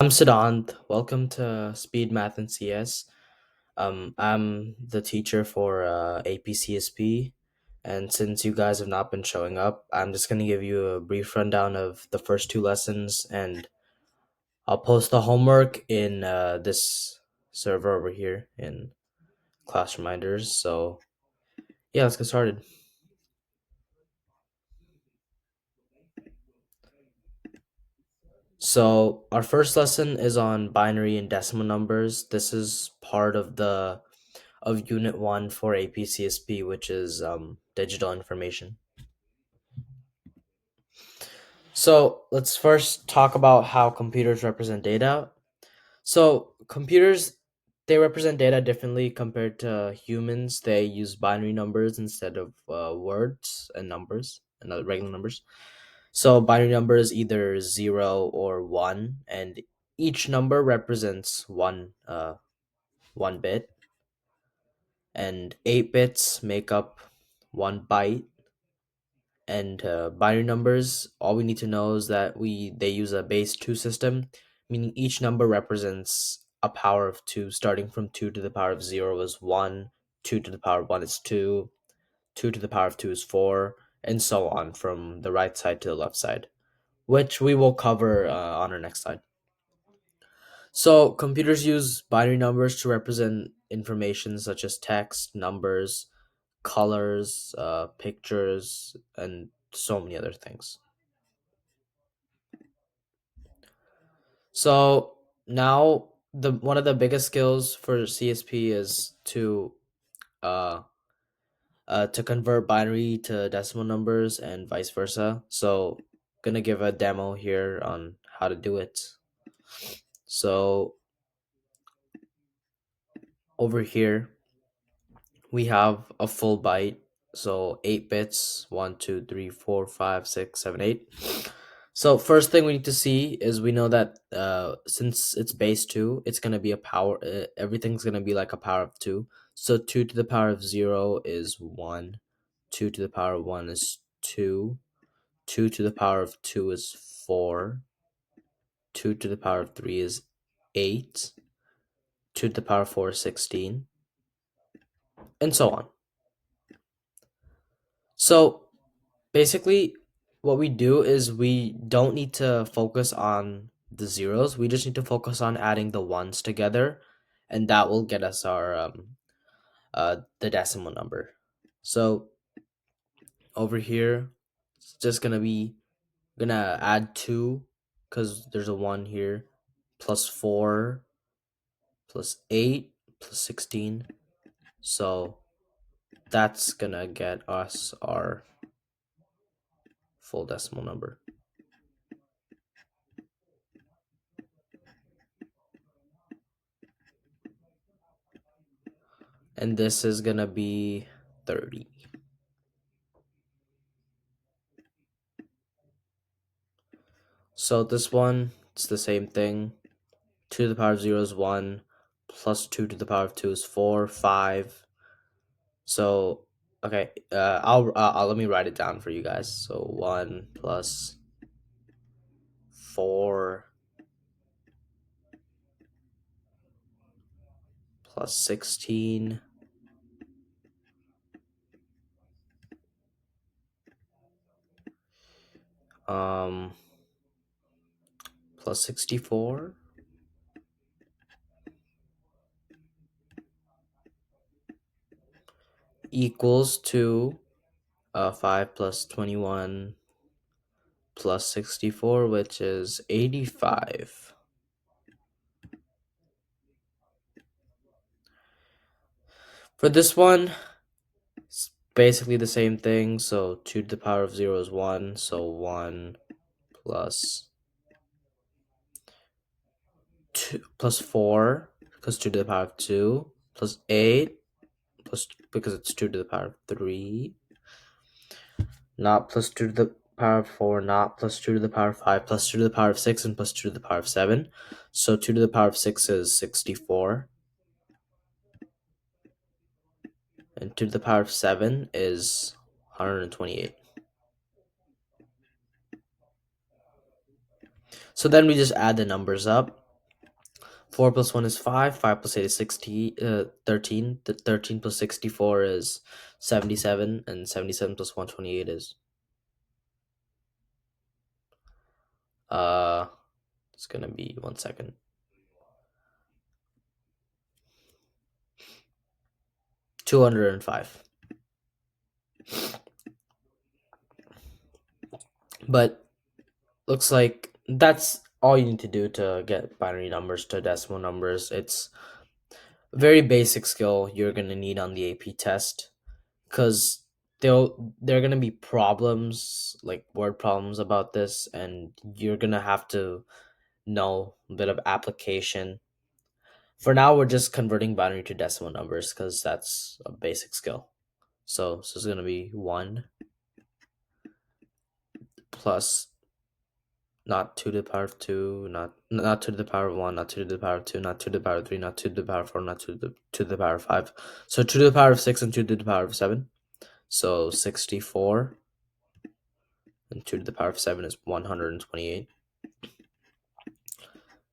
I'm Siddhant. Welcome to Speed Math and CS. I'm the teacher for APCSP, and since you guys have not been showing up, I'm just going to give you a brief rundown of the first two lessons, and I'll post the homework in this server over here in class reminders. So, yeah, let's get started. So, our first lesson is on binary and decimal numbers. This is part of Unit 1 for APCSP, which is digital information. So let's first talk about how computers represent data. So computers, they represent data differently compared to humans. They use binary numbers instead of words and numbers and other regular numbers. So binary number is either 0 or 1, and each number represents one bit, and 8 bits make up 1 byte. And binary numbers, all we need to know is that they use a base 2 system, meaning each number represents a power of 2. Starting from 2 to the power of 0 is 1, 2 to the power of 1 is 2, 2 to the power of 2 is 4, and so on from the right side to the left side, which we will cover on our next slide. So computers use binary numbers to represent information such as text, numbers, colors, pictures, and so many other things. So now the one of the biggest skills for CSP is uh to convert binary to decimal numbers and vice versa. So gonna give a demo here on how to do it. So over here we have a full byte. So 8 bits, 1, 2, 3, 4, 5, 6, 7, 8. So first thing we need to see is we know that since it's base 2, it's going to be a power, everything's going to be like a power of 2. So 2 to the power of 0 is 1, 2 to the power of 1 is 2, 2 to the power of 2 is 4, 2 to the power of 3 is 8, 2 to the power of 4 is 16, and so on. So basically, what we do is we don't need to focus on the zeros. We just need to focus on adding the ones together, and that will get us our the decimal number. So over here, it's just gonna add 2 because there's a 1 here, plus 4, plus 8, plus 16. So that's gonna get us our full decimal number. And this is gonna be 30. So this one, it's the same thing. 2 to the power of 0 is 1, plus 2 to the power of 2 is 4, 5. So, okay, I'll let me write it down for you guys. So 1 plus 4 plus 16 um plus 64 equals to 5 plus 21 plus 64, which is 85. For this one, it's basically the same thing. So 2 to the power of 0 is 1. So 1 plus 2 plus 4 because 2 to the power of 2 plus 8 plus because it's 2 to the power of 3, not plus 2 to the power of 4, not plus 2 to the power of 5, plus 2 to the power of 6, and plus 2 to the power of 7. So 2 to the power of 6 is 64, and 2 to the power of 7 is 128. So then we just add the numbers up. 4 plus 1 is 5. 5 plus 8 is 13. 13 plus 64 is 77. And 77 plus 128 is... Uh, it's going to be 1 second. 205. But looks like that's all you need to do to get binary numbers to decimal numbers. It's a very basic skill you're going to need on the AP test, because there are going to be problems, like word problems about this, and you're going to have to know a bit of application. For now, we're just converting binary to decimal numbers because that's a basic skill. So it's going to be 1 plus, not 2 to the power of 2, not 2 to the power of 1, not 2 to the power of 2, not 2 to the power of 3, not 2 to the power of 4, not 2 to the power of 5. So 2 to the power of 6 and 2 to the power of 7. So 64 and 2 to the power of 7 is 128.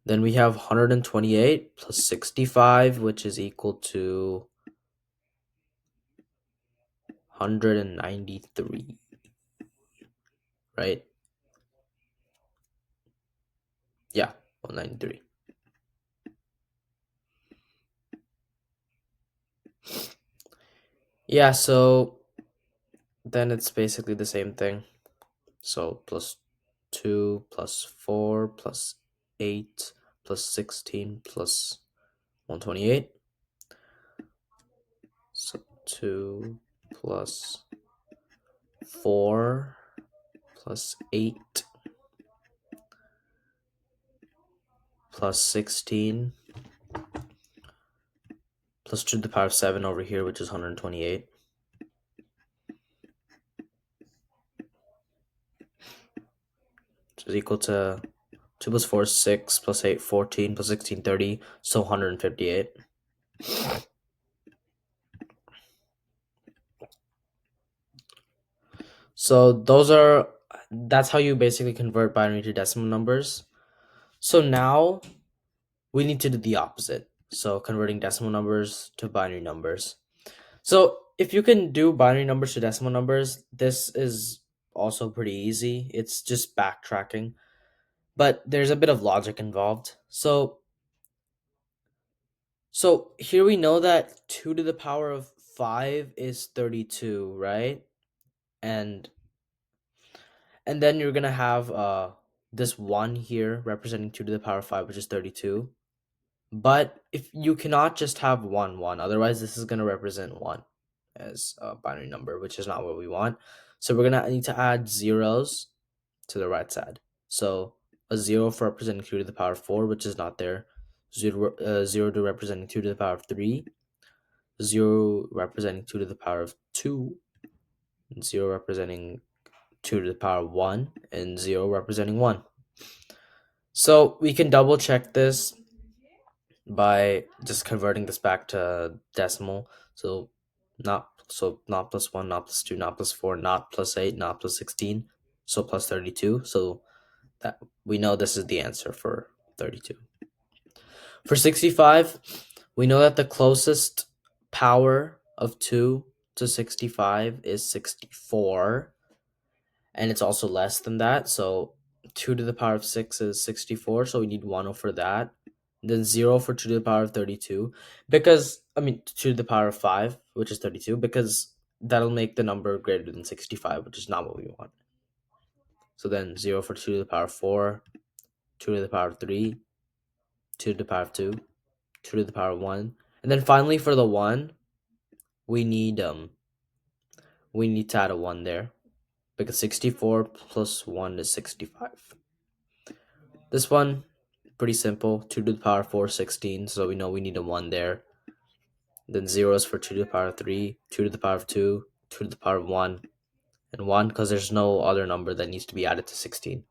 Then we have 128 plus 65, which is equal to 193, right? Yeah, 193. Yeah, so then it's basically the same thing. So plus 2 plus 4 plus 8 plus 16 plus 128. So 2 plus 4 plus 8 plus 16 plus 2 to the power of 7 over here, which is 128. Which is equal to 2 plus 4 is 6 plus 8 14 plus 16 30, so 158. So that's how you basically convert binary to decimal numbers. So now we need to do the opposite. So converting decimal numbers to binary numbers. So if you can do binary numbers to decimal numbers, this is also pretty easy. It's just backtracking, but there's a bit of logic involved. So here we know that 2 to the power of 5 is 32, right? And then you're going to have this 1 here representing 2 to the power of 5, which is 32. But if you cannot just have 1 1, otherwise this is going to represent 1 as a binary number, which is not what we want. So we're going to need to add zeros to the right side. So a 0 for representing 2 to the power of 4, which is not there. 0 to representing 2 to the power of 3. 0 representing 2 to the power of 2. 0 representing 2 to the power of 1. And 0 representing 1. So we can double check this by just converting this back to decimal. So not plus 1, not plus 2, not plus 4, not plus 8, not plus 16, so plus 32. So that we know this is the answer for 32. For 65, we know that the closest power of 2 to 65 is 64, and it's also less than that. So 2 to the power of 6 is 64, so we need 1 over that. Then 0 for 2 to the power of 32, because, 2 to the power of 5, which is 32, because that'll make the number greater than 65, which is not what we want. So then 0 for 2 to the power of 4, 2 to the power of 3, 2 to the power of 2, 2 to the power of 1. And then finally for the 1, we need to add a 1 there, because 64 plus 1 is 65. This one, pretty simple. 2 to the power of 4 is 16, so we know we need a 1 there. Then 0 is for 2 to the power of 3, 2 to the power of 2, 2 to the power of 1, and 1 because there's no other number that needs to be added to 16.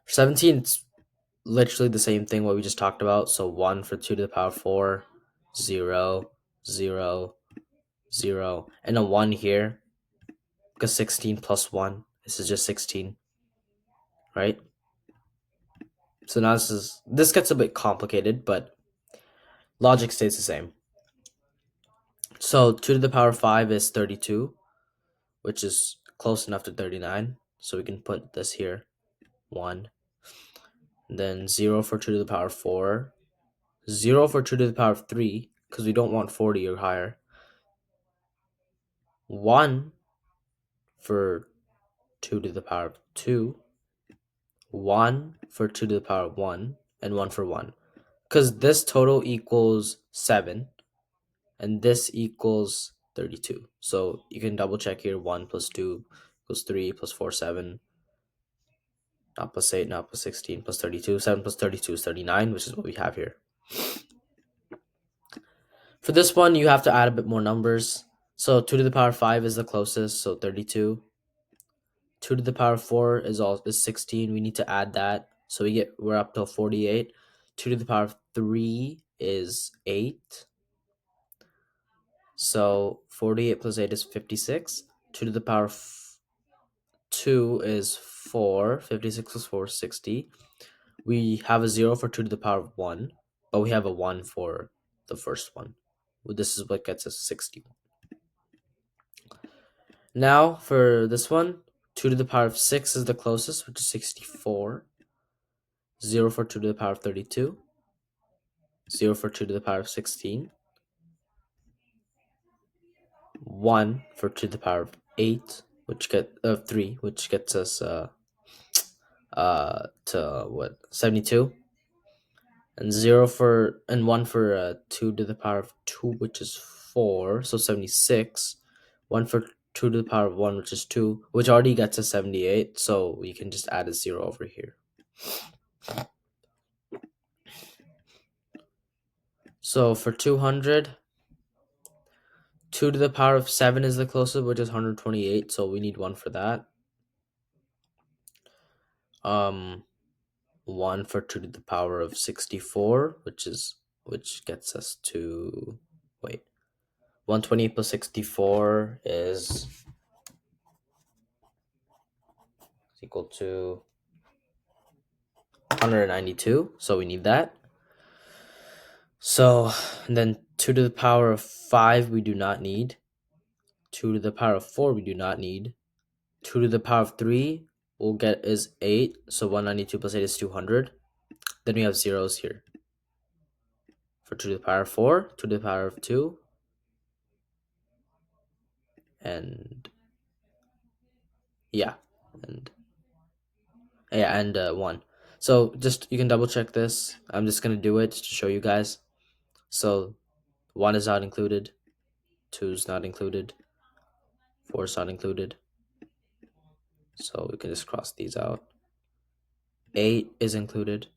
For 17, it's literally the same thing what we just talked about. So 1 for 2 to the power of 4, 0, 0, 0, and a 1 here, because 16 plus 1, this is just 16, right? So now this gets a bit complicated, but logic stays the same. So 2 to the power 5 is 32, which is close enough to 39. So we can put this here, 1. Then 0 for 2 to the power 4. 0 for 2 to the power 3, because we don't want 40 or higher. 1 for 2 to the power of 2. 1 for 2 to the power of 1. And 1 for 1. Because this total equals 7. And this equals 32. So you can double check here. 1 plus 2 equals 3 plus 4, 7. Not plus 8, not plus 16, plus 32. 7 plus 32 is 39, which is what we have here. For this one, you have to add a bit more numbers. So 2 to the power 5 is the closest, so 32. 2 to the power 4 is 16. We need to add that. So we're up to 48. 2 to the power 3 is 8. So 48 plus 8 is 56. 2 to the power 2 is 4. 56 plus 4 is 60. We have a 0 for 2 to the power of 1, but we have a 1 for the first one. This is what gets us 61. Now for this one, 2 to the power of 6 is the closest, which is 64. 0 for 2 to the power of 32. 0 for 2 to the power of 16. 1 for 2 to the power of 8, 3, which gets us to what, 72. And 1 for 2 to the power of 2, which is 4, so 76. 1 for 2 to the power of 1, which is 2, which already gets us 78, so we can just add a 0 over here. So for 200, 2 to the power of 7 is the closest, which is 128, so we need 1 for that. 1 for 2 to the power of 64, which gets us to, 128 plus 64 is equal to 192, so we need that. So, and then 2 to the power of 5 we do not need. 2 to the power of 4 we do not need. 2 to the power of 3 we'll get is 8, so 192 plus 8 is 200. Then we have zeros here. For 2 to the power of 4, 2 to the power of 2, and 1. So just, you can double check this. I'm just going to do it to show you guys. So 1 is not included, 2 is not included, 4 is not included. So we can just cross these out. 8 is included,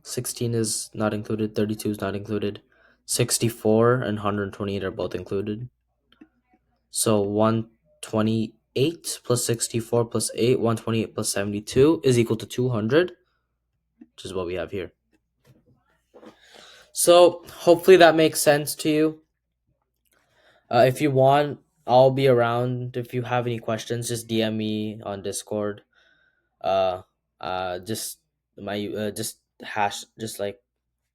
16 is not included, 32 is not included, 64 and 128 are both included. So 128 plus 64 plus 8, 128 plus 72 is equal to 200, which is what we have here. So hopefully that makes sense to you. If you want, I'll be around. If you have any questions, just DM me on Discord. Just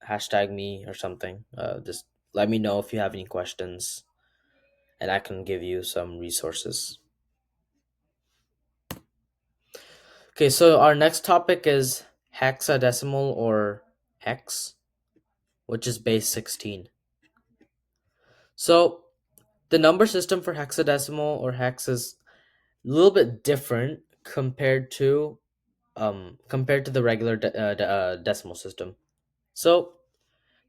hashtag me or something. Just let me know if you have any questions, and I can give you some resources. Okay, so our next topic is hexadecimal or hex, which is base 16. So the number system for hexadecimal or hex is a little bit different compared to the regular decimal system. So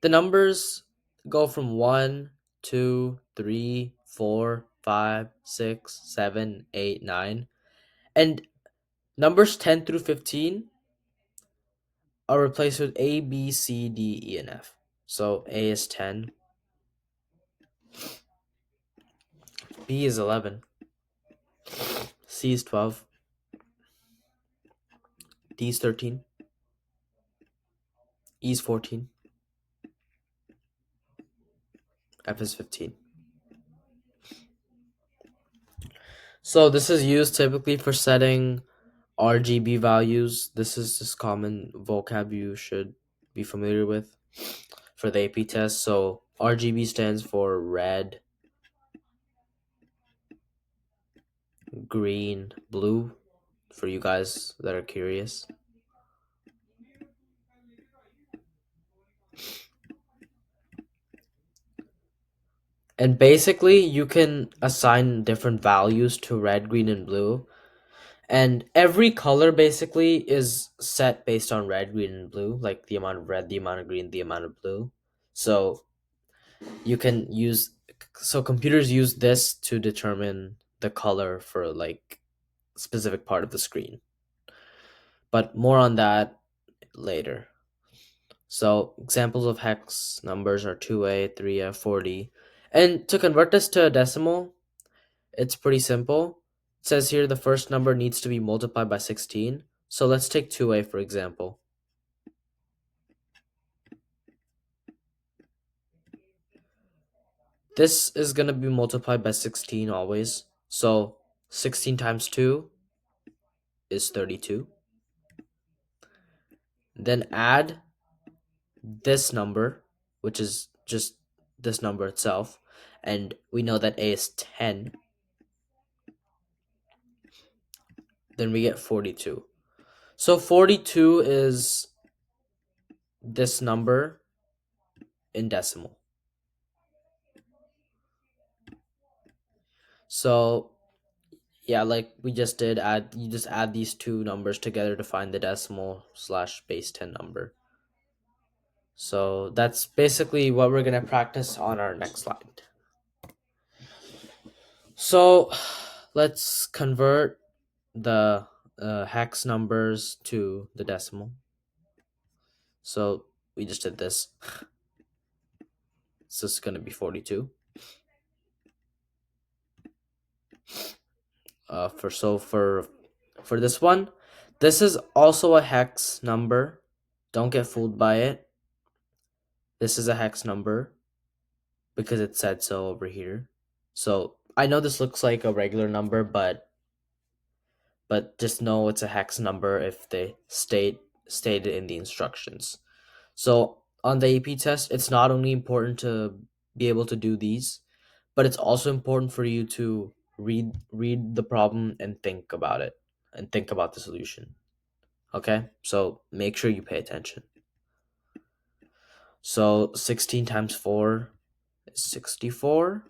the numbers go from 1, 2, 3, 4, 5, 6, 7, 8, 9. And numbers 10 through 15 are replaced with A, B, C, D, E, and F. So A is 10, B is 11, C is 12, D is 13, E is 14, F is 15. So this is used typically for setting RGB values. This is just common vocab you should be familiar with for the AP test. So RGB stands for red, green, blue, for you guys that are curious. And basically, you can assign different values to red, green, and blue. And every color basically is set based on red, green, and blue, like the amount of red, the amount of green, the amount of blue. So you can use, so computers use this to determine the color for like specific part of the screen. But more on that later. So examples of hex numbers are 2A, 3F, 4D. And to convert this to a decimal, it's pretty simple. It says here the first number needs to be multiplied by 16. So let's take 2A for example. This is going to be multiplied by 16 always. So 16 times 2 is 32. Then add this number, which is just this number itself. And we know that A is 10. Then we get 42. So 42 is this number in decimal. So yeah, like we just did, add you just add these two numbers together to find the decimal slash base 10 number. So that's basically what we're gonna practice on our next slide. So let's convert the hex numbers to the decimal. So we just did this. So it's gonna be 42. For this one, this is also a hex number. Don't get fooled by it. This is a hex number because it said so over here. So I know this looks like a regular number, but just know it's a hex number if they stated in the instructions. So on the AP test, it's not only important to be able to do these, but it's also important for you to read the problem and think about it and think about the solution. Okay? So make sure you pay attention. So 16 times 4 is 64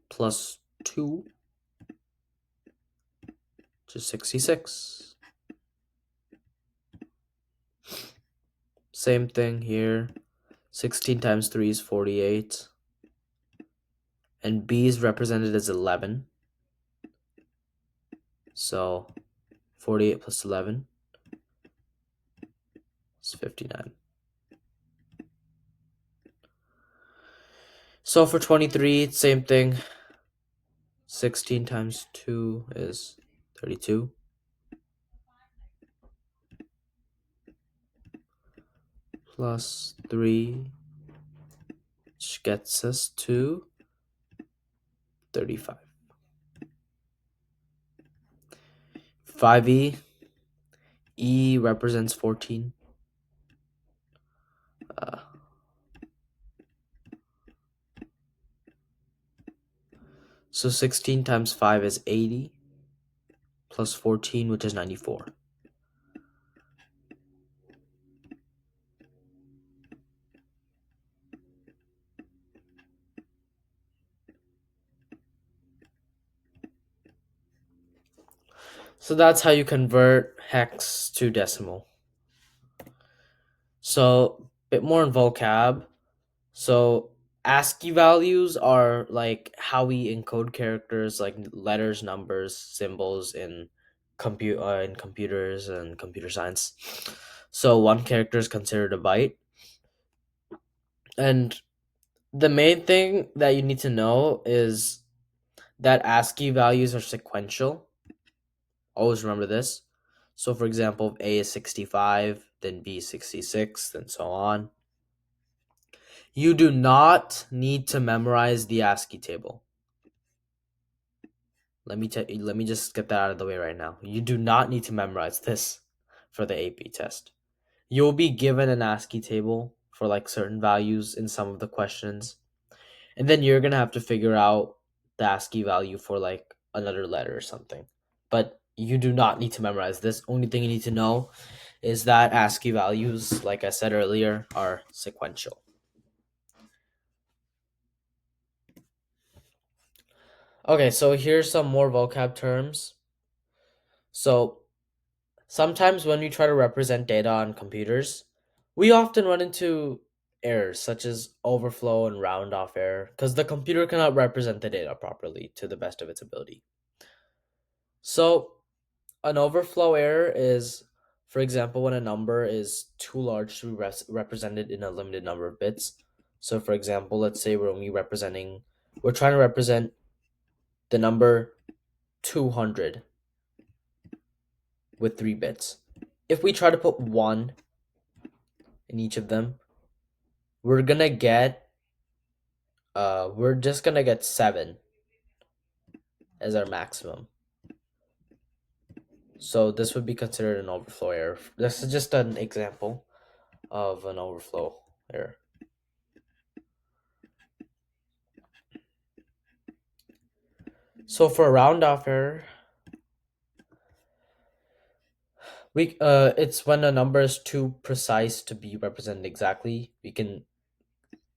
plus 2 to 66. Same thing here. 16 times 3 is 48. And B is represented as 11. So 48 plus 11 is 59. So for 23, same thing. 16 times 2 is 32. Plus 3, which gets us to 35. 5E, E represents 14. Uh, so 16 times 5 is 80, plus 14, which is 94. So that's how you convert hex to decimal. So a bit more in vocab. So ASCII values are like how we encode characters like letters, numbers, symbols in computers and computer science. So one character is considered a byte. And the main thing that you need to know is that ASCII values are sequential. Always remember this. So for example, if A is 65, then B is 66, and so on. You do not need to memorize the ASCII table. Let me just get that out of the way right now. You do not need to memorize this for the AP test. You'll be given an ASCII table for like certain values in some of the questions, and then you're gonna have to figure out the ASCII value for like another letter or something. But you do not need to memorize this. Only thing you need to know is that ASCII values, like I said earlier, are sequential. Okay, so here's some more vocab terms. So sometimes when we try to represent data on computers, we often run into errors such as overflow and round off error because the computer cannot represent the data properly to the best of its ability. So, an overflow error is, for example, when a number is too large to be represented in a limited number of bits. So, for example, let's say we're trying to represent the number 200 with 3 bits. If we try to put 1 in each of them, we're gonna get we're just gonna get 7 as our maximum. So this would be considered an overflow error. This is just an example of an overflow error. So for a round off error, we it's when a number is too precise to be represented exactly. We can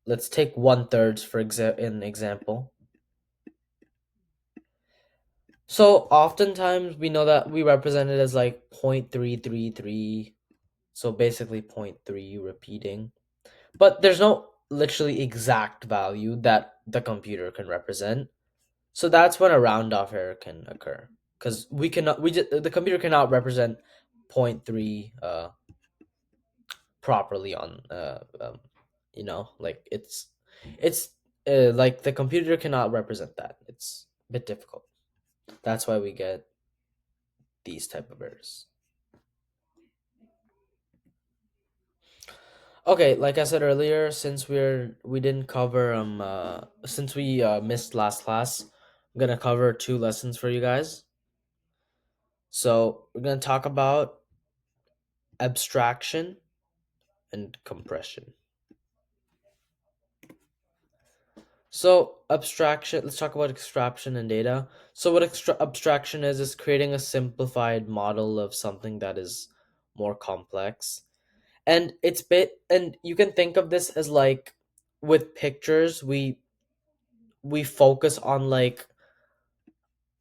let's take 1/3 for an example. So oftentimes we know that we represent it as like 0.333, so basically zero point 0.3 repeating. But there's no literally exact value that the computer can represent. So that's when a round off error can occur because the computer cannot represent zero point 0.3 properly on like it's like the computer cannot represent that. It's a bit difficult. That's why we get these type of errors. Okay, like I said earlier, we didn't cover since we missed last class, I'm gonna cover 2 lessons for you guys. So we're gonna talk about abstraction and compression. So abstraction, let's talk about abstraction and data. So what abstraction is creating a simplified model of something that is more complex. And you can think of this as like with pictures, we focus on like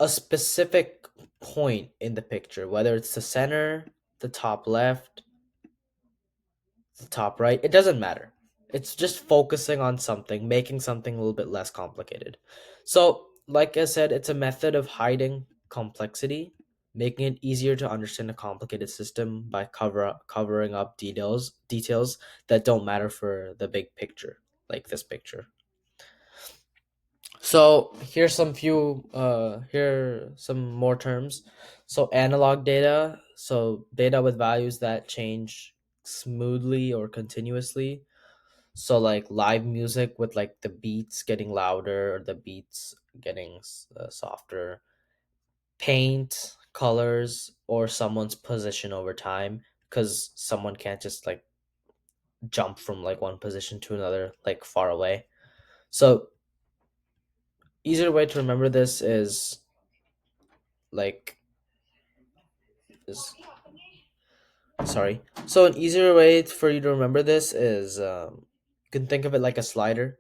a specific point in the picture, whether it's the center, the top left, the top right, it doesn't matter. It's just focusing on something, making something a little bit less complicated. So, like I said, it's a method of hiding complexity, making it easier to understand a complicated system by covering up details that don't matter for the big picture, like this picture. So here are some more terms. So analog data, so data with values that change smoothly or continuously. So like live music with like the beats getting louder or the beats getting softer. Paint, colors, or someone's position over time because someone can't just like jump from like one position to another like far away. So easier way to remember this is like is sorry. So an easier way for you to remember this is you can think of it like a slider,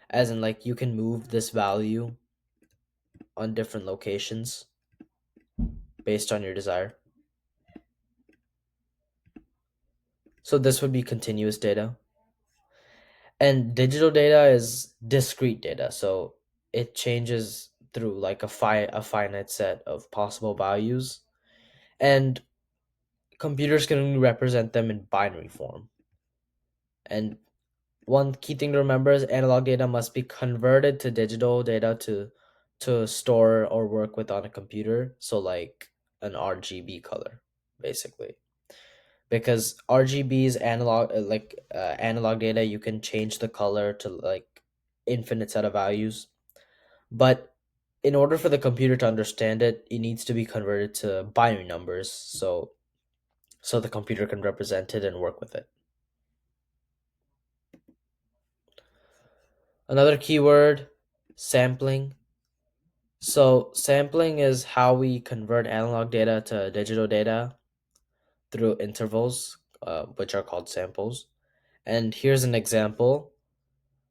as in like you can move this value on different locations based on your desire. So this would be continuous data. And digital data is discrete data. So it changes through like a finite set of possible values. And computers can only represent them in binary form. And one key thing to remember is analog data must be converted to digital data to store or work with on a computer. So like an RGB color, basically. Because RGB is analog, analog data. You can change the color to like infinite set of values. But in order for the computer to understand it, it needs to be converted to binary numbers, so the computer can represent it and work with it. Another keyword, sampling. So sampling is how we convert analog data to digital data through intervals, which are called samples. And here's an example.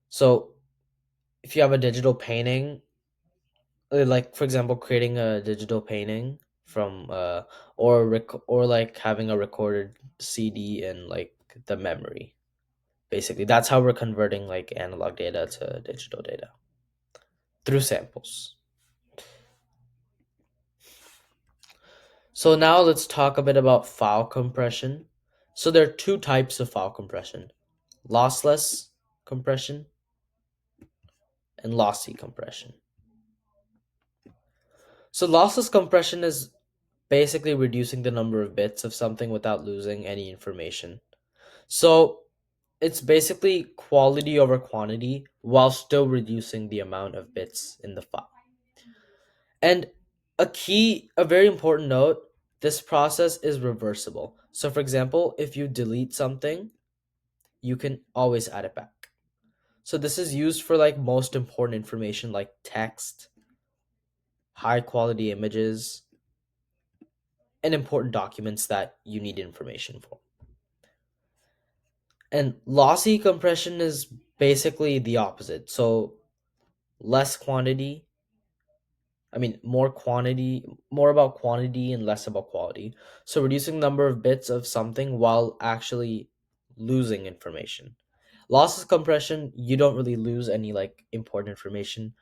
So if you have a digital painting, like for example, creating a digital painting from or like having a recorded CD in like the memory. Basically, that's how we're converting like analog data to digital data through samples. So now let's talk a bit about file compression. So there are two types of file compression: lossless compression and lossy compression. So lossless compression is basically reducing the number of bits of something without losing any information. So it's basically quality over quantity while still reducing the amount of bits in the file. And a very important note, this process is reversible. So for example, if you delete something, you can always add it back. So this is used for like most important information like text, high quality images, and important documents that you need information for. And lossy compression is basically the opposite. So less quantity, I mean more quantity, more about quantity and less about quality. So reducing the number of bits of something while actually losing information. Lossless compression, you don't really lose any like important information.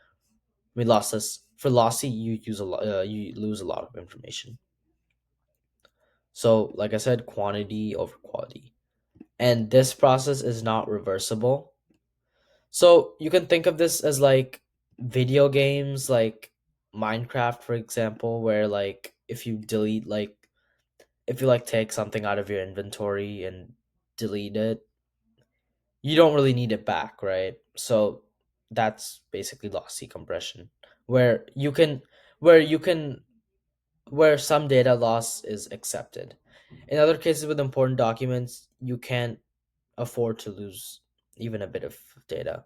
I mean lossless for lossy, you lose a lot of information. So like I said, quantity over quality. And this process is not reversible. So you can think of this as like video games like Minecraft, for example, where like if you delete like if you like take something out of your inventory and delete it, you don't really need it back, right? So that's basically lossy compression, where you can where you can where some data loss is accepted. In other cases with important documents, you can't afford to lose even a bit of data.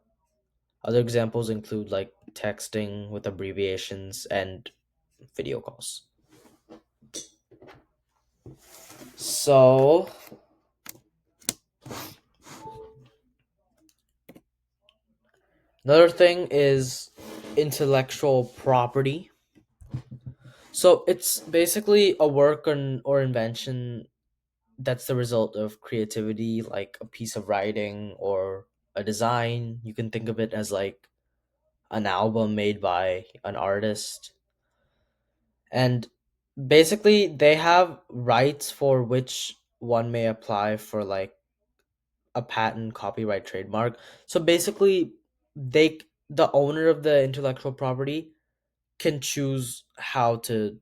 Other examples include like texting with abbreviations and video calls. So, another thing is intellectual property. So, it's basically a work or invention that's the result of creativity, like a piece of writing or a design. You can think of it as like an album made by an artist. And basically, they have rights for which one may apply for like a patent, copyright, trademark. So basically, they the owner of the intellectual property can choose how to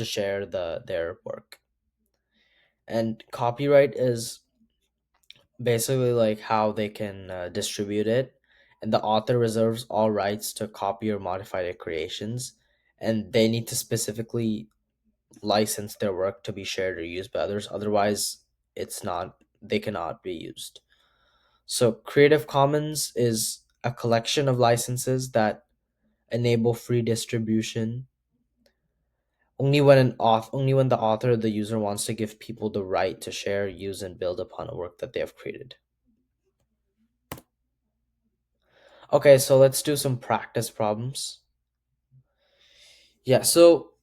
share their work. And copyright is basically like how they can distribute it. And the author reserves all rights to copy or modify their creations, and they need to specifically license their work to be shared or used by others. Otherwise, they cannot be used. So Creative Commons is a collection of licenses that enable free distribution only when the author or the user wants to give people the right to share, use, and build upon a work that they have created. Okay, so let's do some practice problems. Yeah, so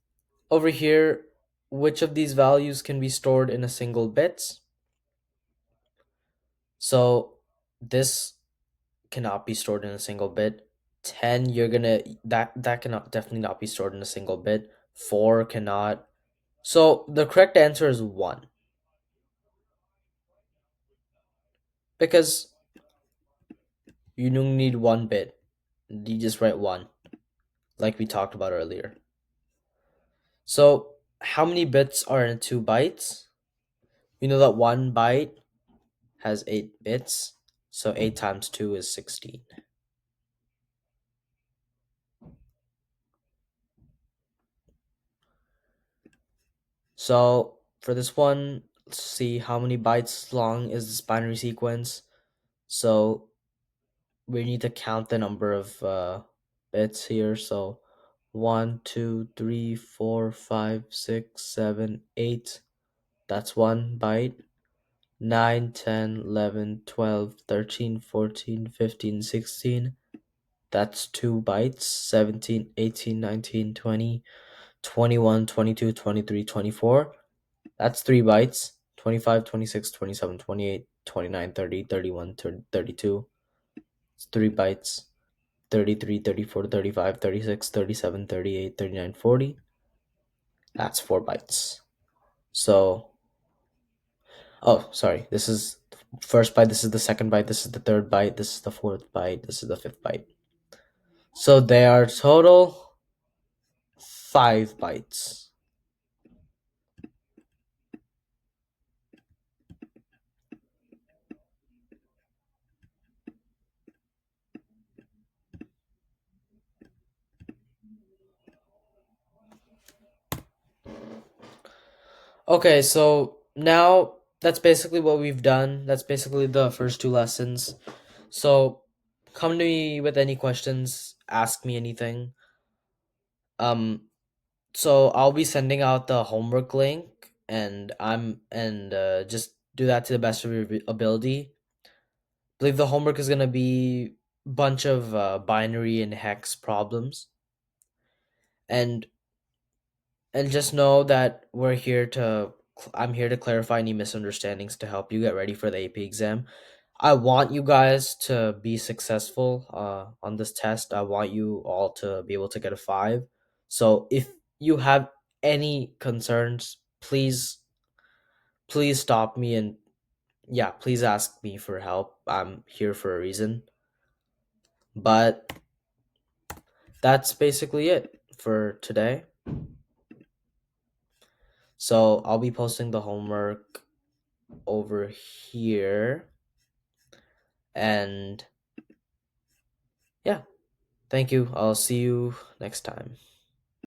over here, which of these values can be stored in a single bit? So this cannot be stored in a single bit. 10, you're gonna that cannot definitely not be stored in a single bit. 4 cannot. So the correct answer is 1, because you don't need 1 bit. You just write 1, like we talked about earlier. So how many bits are in 2 bytes? We know that 1 byte has 8 bits, so 8 times 2 is 16. So for this one, let's see how many bytes long is this binary sequence. So we need to count the number of bits here. So 1, 2, 3, 4, 5, 6, 7, 8. That's 1 byte. 9, 10, 11, 12, 13, 14, 15, 16. That's 2 bytes. 17, 18, 19, 20, 21, 22, 23, 24. That's 3 bytes. 25, 26, 27, 28, 29, 30, 31, 32. It's 3 bytes. 33, 34, 35, 36, 37, 38, 39, 40. That's 4 bytes. So, oh, sorry. This is the first byte. This is the second byte. This is the third byte. This is the fourth byte. This is the fifth byte. So they are total 5 bytes. Okay, so now that's basically what we've done. That's basically the first two lessons. So come to me with any questions, ask me anything. Um so I'll be sending out the homework link and just do that to the best of your ability. I believe the homework is going to be bunch of binary and hex problems. And and just know that I'm here to clarify any misunderstandings to help you get ready for the AP exam. I want you guys to be successful on this test. I want you all to be able to get a 5. So if you have any concerns, please stop me and yeah, please ask me for help. I'm here for a reason. But that's basically it for today. So I'll be posting the homework over here. And yeah, thank you. I'll see you next time.